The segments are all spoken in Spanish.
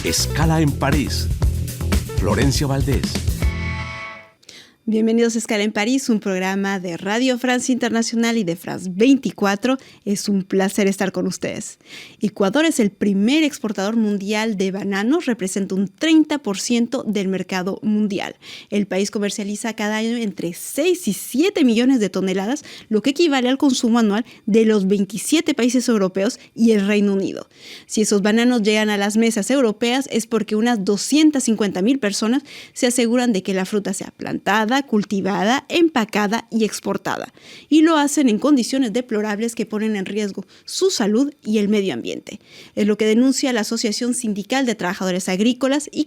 Escala en París. Florencia Valdés. Bienvenidos a Escala en París, un programa de Radio France Internacional y de France 24. Es un placer estar con ustedes. Ecuador es el primer exportador mundial de bananos, representa un 30% del mercado mundial. El país comercializa cada año entre 6 y 7 millones de toneladas, lo que equivale al consumo anual de los 27 países europeos y el Reino Unido. Si esos bananos llegan a las mesas europeas es porque unas 250,000 personas se aseguran de que la fruta sea plantada, cultivada, empacada y exportada. Y lo hacen en condiciones deplorables que ponen en riesgo su salud y el medio ambiente. Es lo que denuncia la Asociación Sindical de Trabajadores Agrícolas y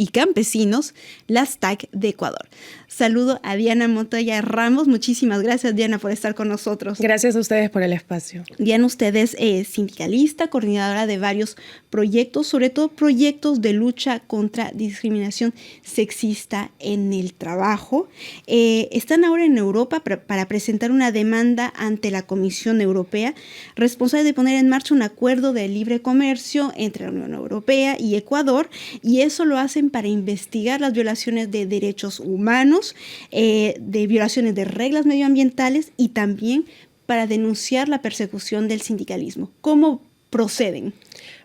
Campesinos, la STAC de Ecuador. Saludo a Diana Montoya Ramos. Muchísimas gracias, Diana, por estar con nosotros. Gracias a ustedes por el espacio. Diana, usted es sindicalista, coordinadora de varios proyectos, sobre todo proyectos de lucha contra discriminación sexista en el trabajo. Están ahora en Europa para presentar una demanda ante la Comisión Europea, responsable de poner en marcha un acuerdo de libre comercio entre la Unión Europea y Ecuador, y eso lo hacen para investigar las violaciones de derechos humanos, de violaciones de reglas medioambientales y también para denunciar la persecución del sindicalismo. ¿Cómo proceden?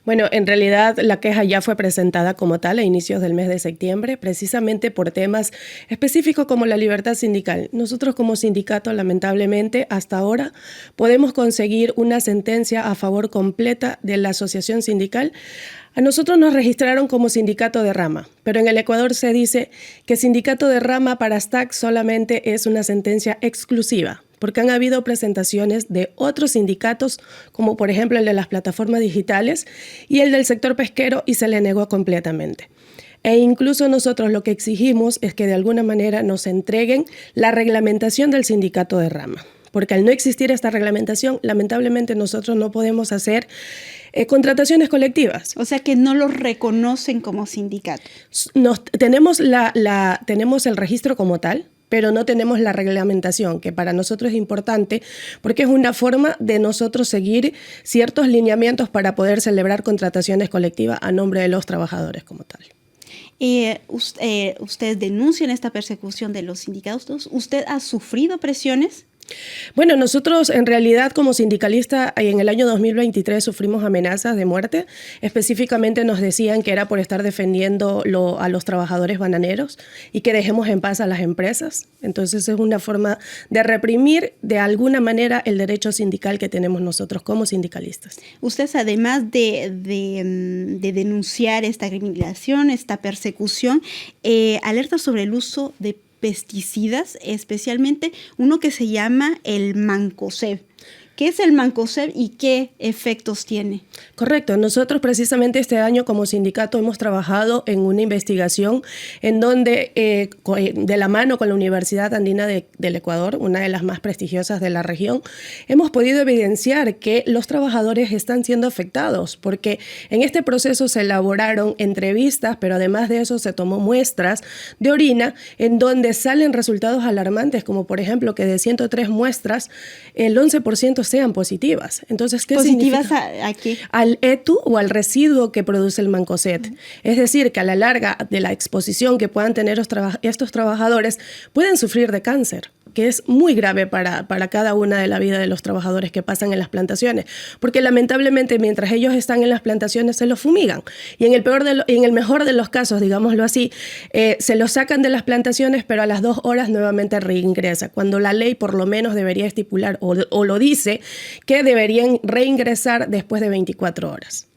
Bueno, en realidad la queja ya fue presentada como tal a inicios del mes de septiembre, precisamente por temas específicos como la libertad sindical. Nosotros como sindicato, lamentablemente, hasta ahora podemos conseguir una sentencia a favor completa de la asociación sindical. A nosotros nos registraron como sindicato de rama, pero en el Ecuador se dice que sindicato de rama para STAC solamente es una sentencia exclusiva, porque han habido presentaciones de otros sindicatos, como por ejemplo el de las plataformas digitales y el del sector pesquero, y se le negó completamente. E incluso nosotros lo que exigimos es que de alguna manera nos entreguen la reglamentación del sindicato de rama, porque al no existir esta reglamentación, lamentablemente nosotros no podemos hacer contrataciones colectivas. O sea que no los reconocen como sindicato. Tenemos el registro como tal, pero no tenemos la reglamentación, que para nosotros es importante porque es una forma de nosotros seguir ciertos lineamientos para poder celebrar contrataciones colectivas a nombre de los trabajadores como tal. Ustedes denuncian esta persecución de los sindicatos. ¿Usted ha sufrido presiones? Bueno, nosotros en realidad como sindicalista en el año 2023 sufrimos amenazas de muerte. Específicamente nos decían que era por estar defendiendo a los trabajadores bananeros y que dejemos en paz a las empresas. Entonces es una forma de reprimir de alguna manera el derecho sindical que tenemos nosotros como sindicalistas. Ustedes, además de denunciar esta criminalización, esta persecución, alerta sobre el uso de pesticidas, especialmente uno que se llama el mancozeb. ¿Qué es el mancozeb y qué efectos tiene? Correcto. Nosotros precisamente este año como sindicato hemos trabajado en una investigación en donde de la mano con la Universidad Andina del Ecuador, una de las más prestigiosas de la región, hemos podido evidenciar que los trabajadores están siendo afectados porque en este proceso se elaboraron entrevistas, pero además de eso se tomó muestras de orina en donde salen resultados alarmantes, como por ejemplo que de 103 muestras, el 11% sean positivas. Entonces, ¿qué ¿positivas significa? a qué? Al ETU o al residuo que produce el mancozeb. Es decir, que a la larga de la exposición que puedan tener estos trabajadores pueden sufrir de cáncer, que es muy grave para cada una de la vida de los trabajadores que pasan en las plantaciones, porque lamentablemente mientras ellos están en las plantaciones se los fumigan y en el mejor de los casos, digámoslo así, se los sacan de las plantaciones, pero a las 2 horas nuevamente reingresa, cuando la ley por lo menos debería estipular o lo dice que deberían reingresar después de 24 horas.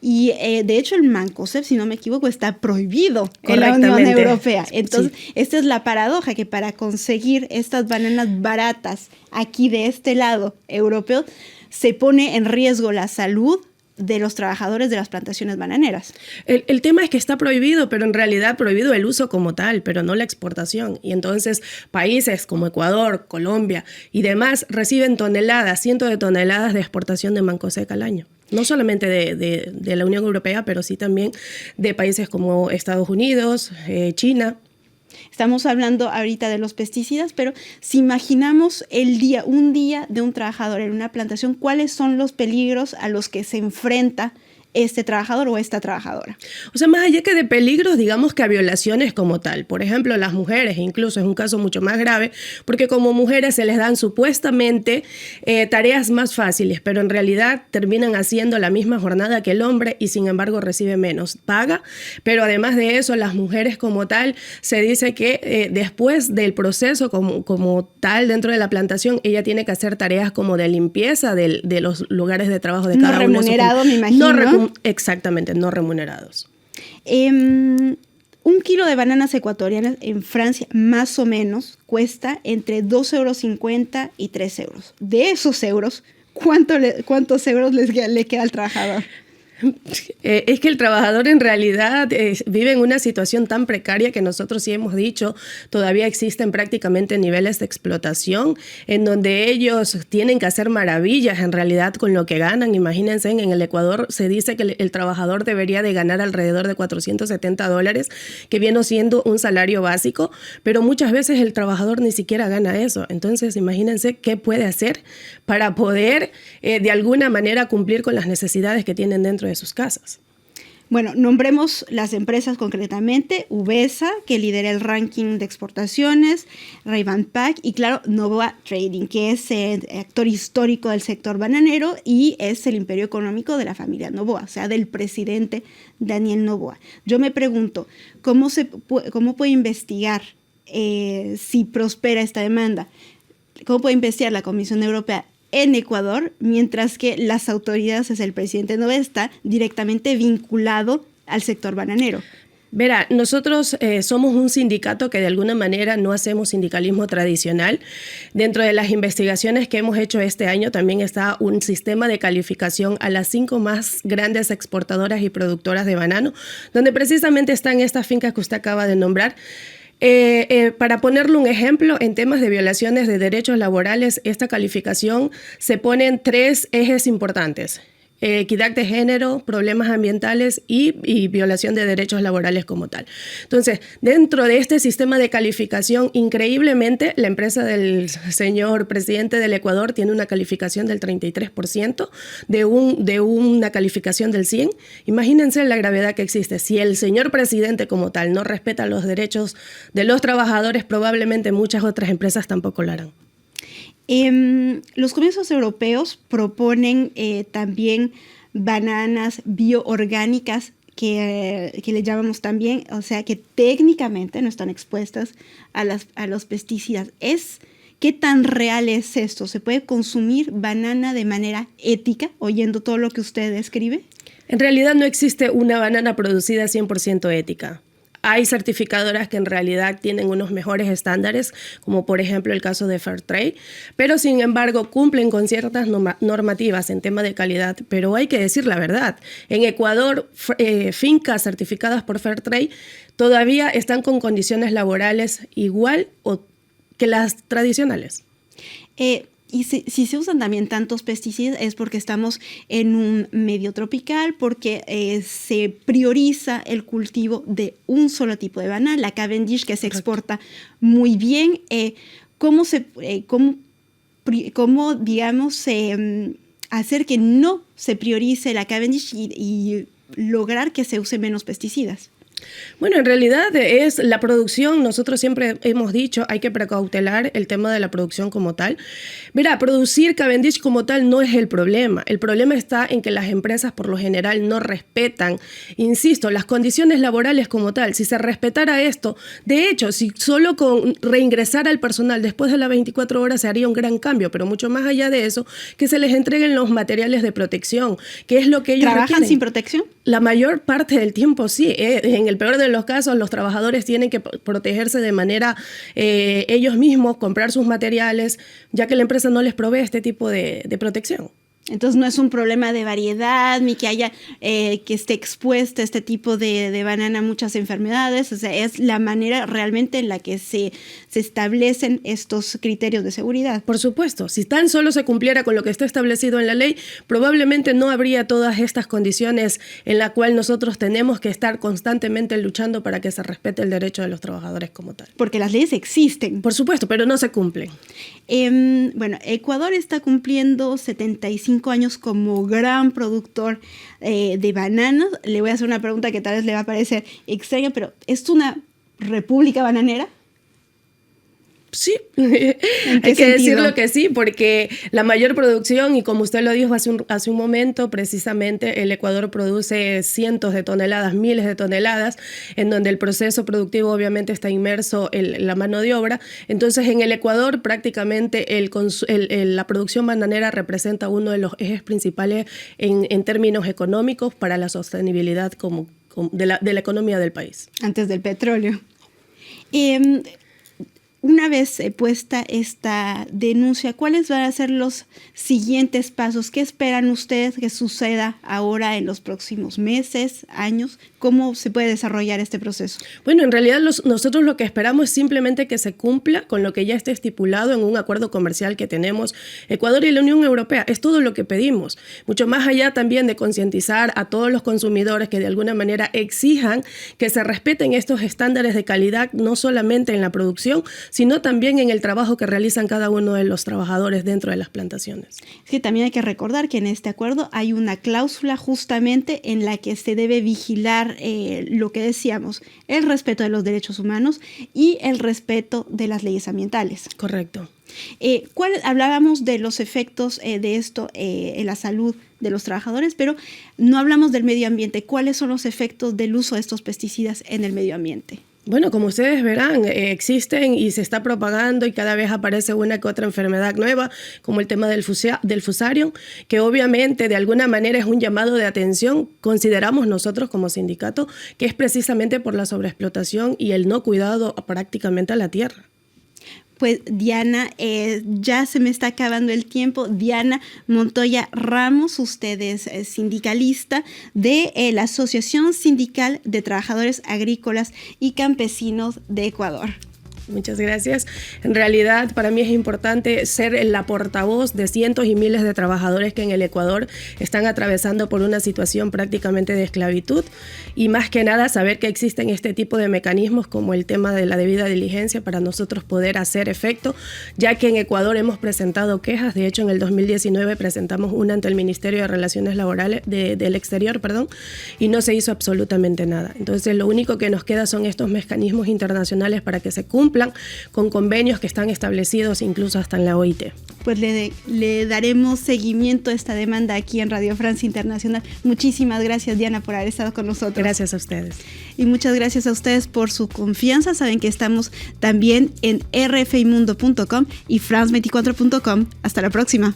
Y de hecho el mancozeb, si no me equivoco, está prohibido en la Unión Europea. Entonces, sí. Esta es la paradoja, que para conseguir estas bananas baratas aquí de este lado europeo, se pone en riesgo la salud de los trabajadores de las plantaciones bananeras. El tema es que está prohibido, pero en realidad prohibido el uso como tal, pero no la exportación. Y entonces países como Ecuador, Colombia y demás reciben cientos de toneladas de exportación de mancozeb al año. No solamente de la Unión Europea, pero sí también de países como Estados Unidos, China. Estamos hablando ahorita de los pesticidas, pero si imaginamos un día de un trabajador en una plantación, ¿cuáles son los peligros a los que se enfrenta este trabajador o esta trabajadora. O sea, más allá que de peligros, digamos que a violaciones como tal. Por ejemplo, las mujeres, incluso es un caso mucho más grave, porque como mujeres se les dan supuestamente tareas más fáciles, pero en realidad terminan haciendo la misma jornada que el hombre y sin embargo recibe menos paga. Pero además de eso, las mujeres como tal, se dice que después del proceso como tal dentro de la plantación, ella tiene que hacer tareas como de limpieza de los lugares de trabajo de cada uno. No remunerado, me imagino. Exactamente, no remunerados. 1 kilo de bananas ecuatorianas en Francia, más o menos, cuesta entre 2,50 € y 3 euros. De esos euros, ¿cuántos euros le queda al trabajador? Es que el trabajador en realidad vive en una situación tan precaria que nosotros sí hemos dicho, todavía existen prácticamente niveles de explotación en donde ellos tienen que hacer maravillas en realidad con lo que ganan. Imagínense, en el Ecuador se dice que el trabajador debería de ganar alrededor de $470, que viene siendo un salario básico, pero muchas veces el trabajador ni siquiera gana eso. Entonces, imagínense qué puede hacer para poder de alguna manera cumplir con las necesidades que tienen dentro de sus casas. Bueno, nombremos las empresas concretamente: Uvesa, que lidera el ranking de exportaciones, Ray-Ban Pack y, claro, Noboa Trading, que es actor histórico del sector bananero y es el imperio económico de la familia Noboa, o sea, del presidente Daniel Noboa. Yo me pregunto, ¿cómo puede investigar si prospera esta demanda? ¿Cómo puede investigar la Comisión Europea en Ecuador, mientras que las autoridades, el presidente Noboa, está directamente vinculado al sector bananero? Verá, nosotros somos un sindicato que de alguna manera no hacemos sindicalismo tradicional. Dentro de las investigaciones que hemos hecho este año también está un sistema de calificación a las 5 más grandes exportadoras y productoras de banano, donde precisamente están estas fincas que usted acaba de nombrar. Para ponerle un ejemplo, en temas de violaciones de derechos laborales, esta calificación se pone en 3 ejes importantes: equidad de género, problemas ambientales y violación de derechos laborales como tal. Entonces, dentro de este sistema de calificación, increíblemente, la empresa del señor presidente del Ecuador tiene una calificación del 33% de una calificación del 100%. Imagínense la gravedad que existe. Si el señor presidente como tal no respeta los derechos de los trabajadores, probablemente muchas otras empresas tampoco lo harán. Los comercios europeos proponen también bananas bioorgánicas que le llamamos también, o sea, que técnicamente no están expuestas a los pesticidas. ¿Qué tan real es esto? ¿Se puede consumir banana de manera ética, oyendo todo lo que usted describe? En realidad no existe una banana producida 100% ética. Hay certificadoras que en realidad tienen unos mejores estándares, como por ejemplo el caso de Fairtrade, pero sin embargo cumplen con ciertas normativas en tema de calidad. Pero hay que decir la verdad, en Ecuador fincas certificadas por Fairtrade todavía están con condiciones laborales igual que las tradicionales. Y si se usan también tantos pesticidas es porque estamos en un medio tropical, porque se prioriza el cultivo de un solo tipo de banana, la Cavendish, que se exporta muy bien. ¿Cómo digamos, hacer que no se priorice la Cavendish y lograr que se use menos pesticidas? Bueno, en realidad es la producción. Nosotros siempre hemos dicho hay que precautelar el tema de la producción como tal. Mira, producir Cavendish como tal no es el problema. El problema está en que las empresas por lo general no respetan, insisto, las condiciones laborales como tal. Si se respetara esto, de hecho, si solo con reingresar al personal después de las 24 horas se haría un gran cambio, pero mucho más allá de eso, que se les entreguen los materiales de protección, que es lo que ellos ¿Trabajan requieren. sin protección? La mayor parte del tiempo sí. En el peor de los casos, los trabajadores tienen que protegerse de manera ellos mismos, comprar sus materiales, ya que la empresa no les provee este tipo de protección. Entonces no es un problema de variedad ni que haya que esté expuesta este tipo de banana a muchas enfermedades. O sea, es la manera realmente en la que se establecen estos criterios de seguridad. Por supuesto, si tan solo se cumpliera con lo que está establecido en la ley, probablemente no habría todas estas condiciones en las cuales nosotros tenemos que estar constantemente luchando para que se respete el derecho de los trabajadores como tal. Porque las leyes existen. Por supuesto, pero no se cumplen. Bueno, Ecuador está cumpliendo 75 5 años como gran productor de bananos. Le voy a hacer una pregunta que tal vez le va a parecer extraña, pero ¿es una república bananera? Sí, hay que decirlo que sí, porque la mayor producción, y como usted lo dijo hace un momento, precisamente el Ecuador produce cientos de toneladas, miles de toneladas, en donde el proceso productivo obviamente está inmerso en la mano de obra. Entonces, en el Ecuador prácticamente la producción bananera representa uno de los ejes principales en términos económicos para la sostenibilidad de la economía del país. Antes del petróleo. Una vez puesta esta denuncia, ¿cuáles van a ser los siguientes pasos? ¿Qué esperan ustedes que suceda ahora en los próximos meses, años? ¿Cómo se puede desarrollar este proceso? Bueno, en realidad nosotros lo que esperamos es simplemente que se cumpla con lo que ya esté estipulado en un acuerdo comercial que tenemos Ecuador y la Unión Europea. Es todo lo que pedimos. Mucho más allá también de concientizar a todos los consumidores que de alguna manera exijan que se respeten estos estándares de calidad, no solamente en la producción, sino también en el trabajo que realizan cada uno de los trabajadores dentro de las plantaciones. Sí, también hay que recordar que en este acuerdo hay una cláusula justamente en la que se debe vigilar lo que decíamos, el respeto de los derechos humanos y el respeto de las leyes ambientales. Correcto. Hablábamos de los efectos de esto en la salud de los trabajadores, pero no hablamos del medio ambiente. ¿Cuáles son los efectos del uso de estos pesticidas en el medio ambiente? Bueno, como ustedes verán, existen y se está propagando y cada vez aparece una que otra enfermedad nueva, como el tema del fusarium, que obviamente de alguna manera es un llamado de atención. Consideramos nosotros como sindicato que es precisamente por la sobreexplotación y el no cuidado prácticamente a la tierra. Pues Diana, ya se me está acabando el tiempo. Diana Montoya Ramos, usted es sindicalista de la Asociación Sindical de Trabajadores Agrícolas y Campesinos de Ecuador. Muchas gracias. En realidad, para mí es importante ser la portavoz de cientos y miles de trabajadores que en el Ecuador están atravesando por una situación prácticamente de esclavitud y más que nada saber que existen este tipo de mecanismos como el tema de la debida diligencia para nosotros poder hacer efecto, ya que en Ecuador hemos presentado quejas. De hecho, en el 2019 presentamos una ante el Ministerio de Relaciones Laborales del Exterior, y no se hizo absolutamente nada. Entonces, lo único que nos queda son estos mecanismos internacionales para que se cumplan con convenios que están establecidos incluso hasta en la OIT. Pues le daremos seguimiento a esta demanda aquí en Radio Francia Internacional. Muchísimas gracias, Diana, por haber estado con nosotros. Gracias a ustedes. Y muchas gracias a ustedes por su confianza. Saben que estamos también en rfimundo.com y france24.com. Hasta la próxima.